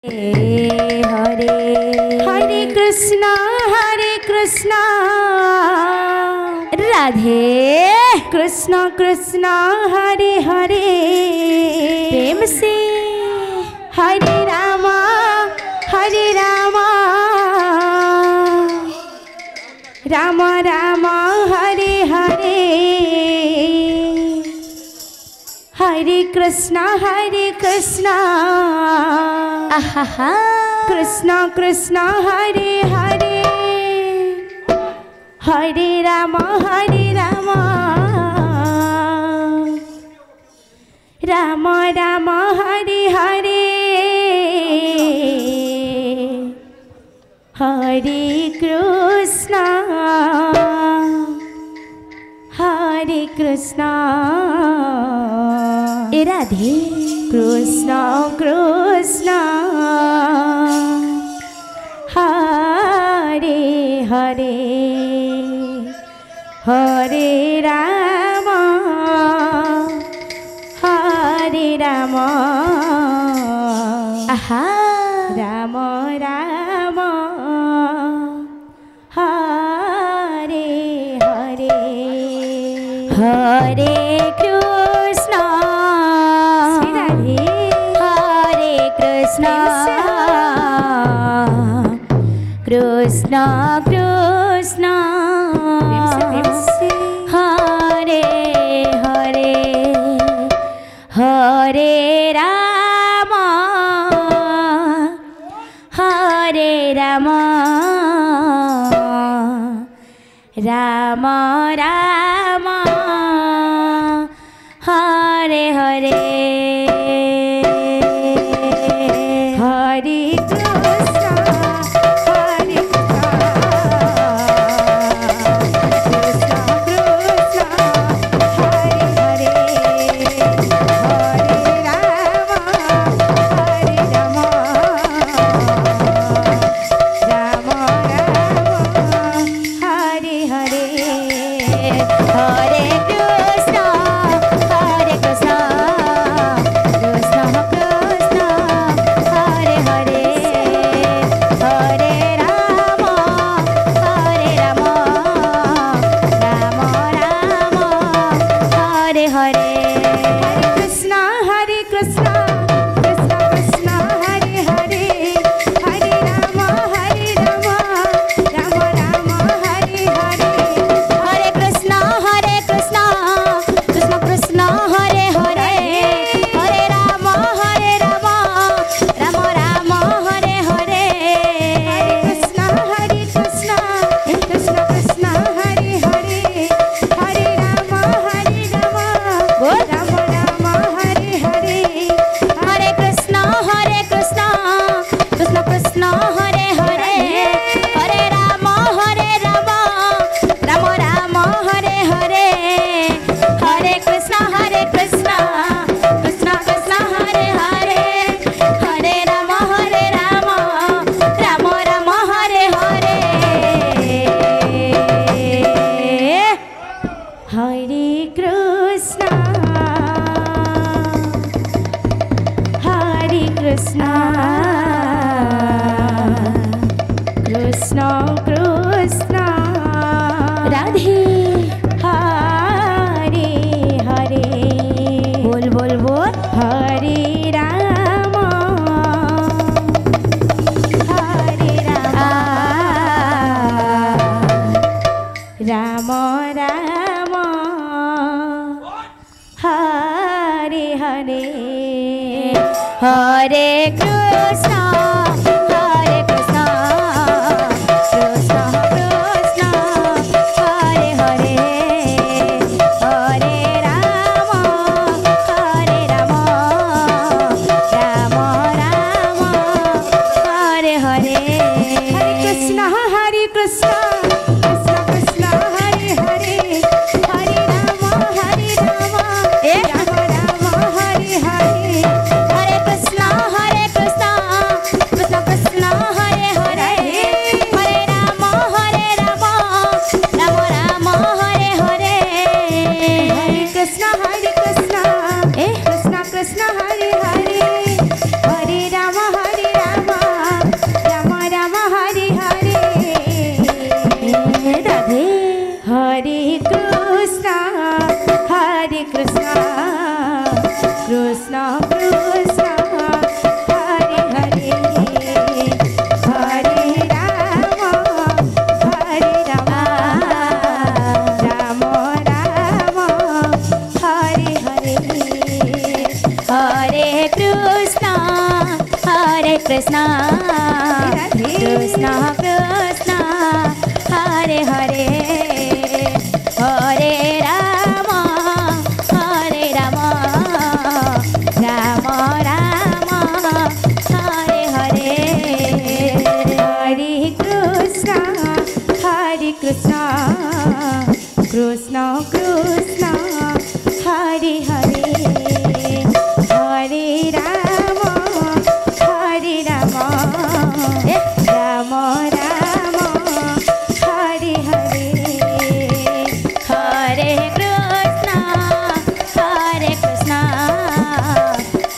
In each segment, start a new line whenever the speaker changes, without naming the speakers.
हरे हरे कृष्णा राधे कृष्णा कृष्णा हरे हरे प्रेम से हरे रामा राम राम हरे हरे हरे कृष्णा आहा कृष्णा कृष्णा हरे हरे हरे राम राम राम हरे हरे हरे कृष्णा राधे कृष्णा कृष्णा हरे हरे हरे राम आहा राम राम हरे हरे हरे कृष्णा हरे कृष्णा कृष्णा कृष्णा हरे हरे हरे राम राम राम हरे हरे हरे कृष्णा कृष्णा कृष्णा राधे हरे हरे बोल बोल बोल हरे Ram Ram Ram Hare Hare Hare Krishna Krishna Krishna Krishna Hare Hare Hare Rama Hare Rama Rama Rama Hare Hare Hare Krishna Krishna Krishna Krishna Hare Hare Hare Rama Hare Rama Rama Rama Hare Hare Hare Krishna Krishna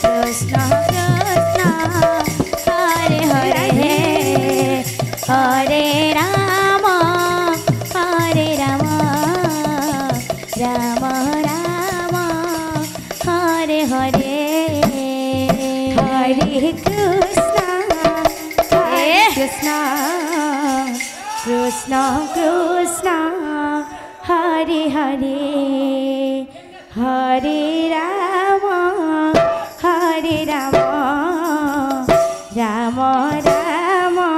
Krishna Krishna Hare Hare Hare Rama Hare Rama Rama Rama Hare Hare Hare Krishna Krishna Krishna Krishna Hare Hare Hare Rama Hare Rama Rama Rama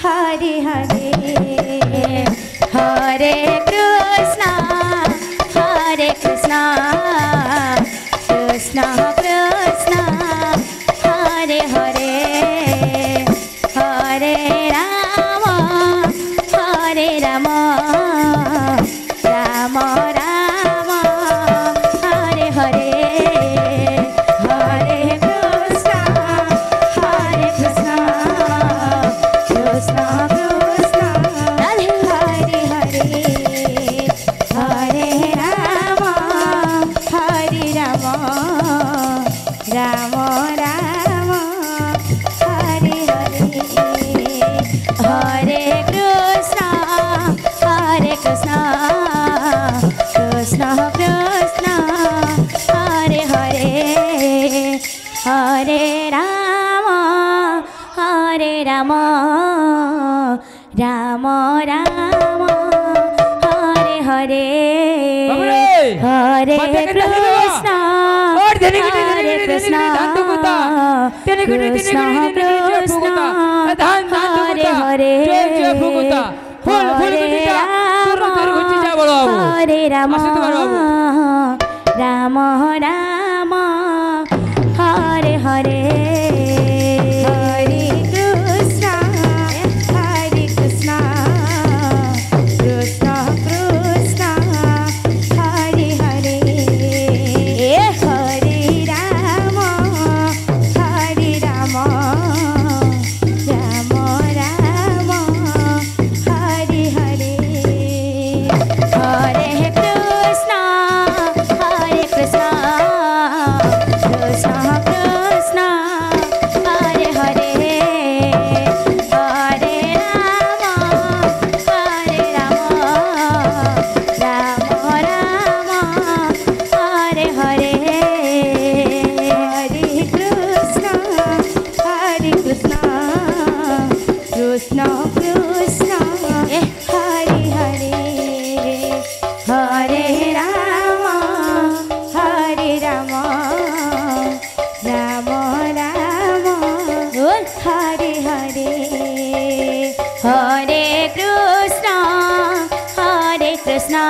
Hare Hare Hare Krishna Krishna Krishna Krishna Hare Hare Hare Rama Hare Rama Rama Rama Hare Hare Hare Krishna Krishna Krishna Krishna Hare Hare Hare Rama Hare Rama Rama Rama Hare Hare Hare Krishna Krishna Krishna Krishna Hare Hare Hare Rama Hare Rama Rama Rama Hare Hare Hare Krishna Hare Krishna Krishna Krishna Hare Hare Hare Rama Rama Rama Hare Hare Hare Krishna Krishna Krishna Krishna Hare Hare Hare Rama Hare Rama Rama Rama Hare Hare Hare Krishna Krishna Krishna Krishna Hare Hare Hare Rama Hare Rama Rama Rama Hare Hare Hare Krishna Krishna Krishna Krishna Hare Hare Hare Rama Hare Rama Rama Rama Hare Hare Hare Krishna Krishna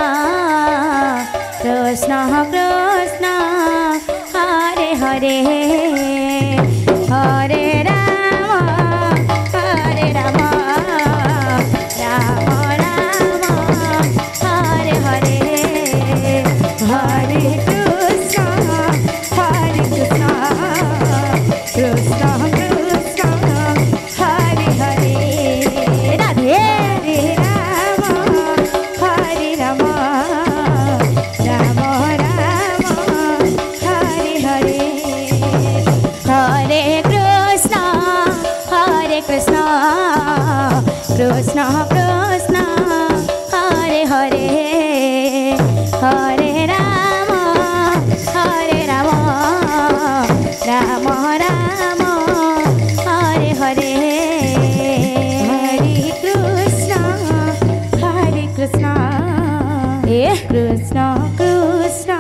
Krishna Krishna Hare Hare Hare Rama Hare Rama Rama Rama Hare Hare Hare Krishna Krishna Krishna Krishna Hare Hare Radhe Rama Hare Rama Rama Rama Hare Hare Hare Krishna Krishna Krishna Krishna Hare Hare Hare Rama Rama Rama Hare Hare Hare Krishna Krishna Krishna Krishna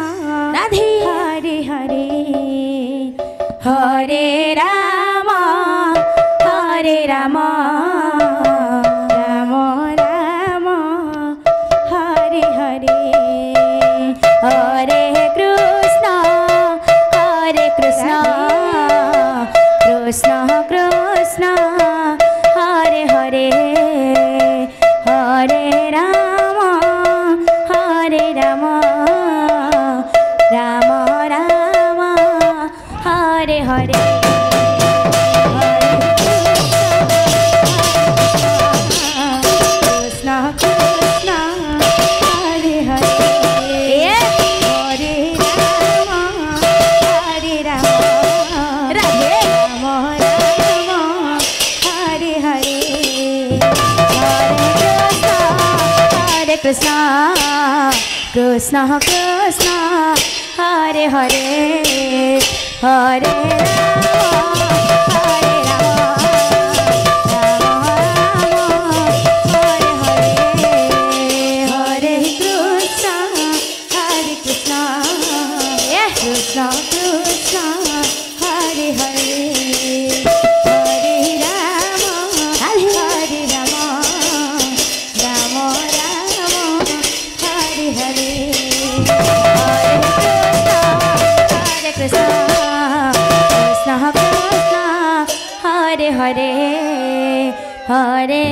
Radhe Hare Hare Hare Rama Hare Rama Rama Rama Hare Hare Hare Krishna Krishna Krishna Hare Hare Hare Rama Rama Rama Hare Hare Krishna Krishna Hare Hare Hare Rama Radhe Rama Rama Hare Hare Hare Krishna Krishna Krishna Hare Hare Hare Krishna Krishna Hare Hare Hare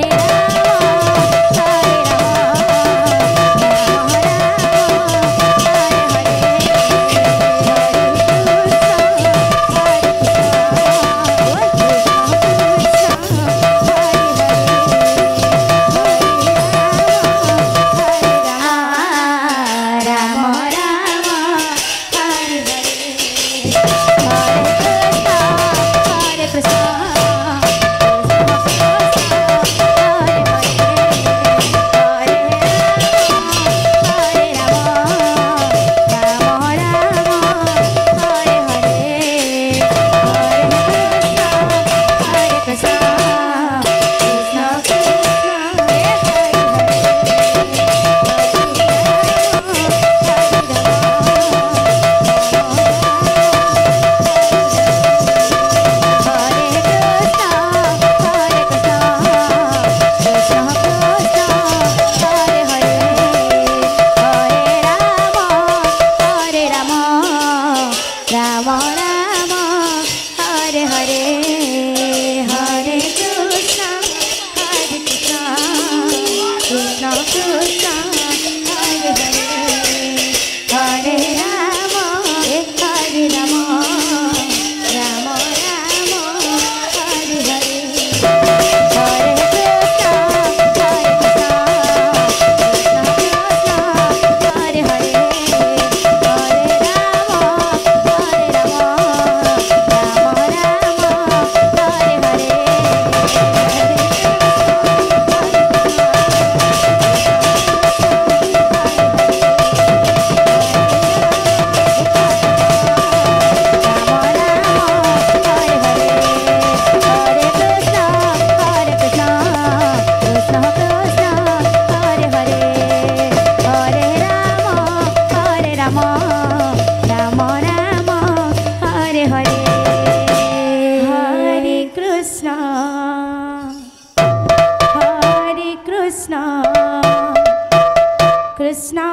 Rama Rama Rama Hare Hare Hare Krishna Krishna Krishna Hare Hare Hare Krishna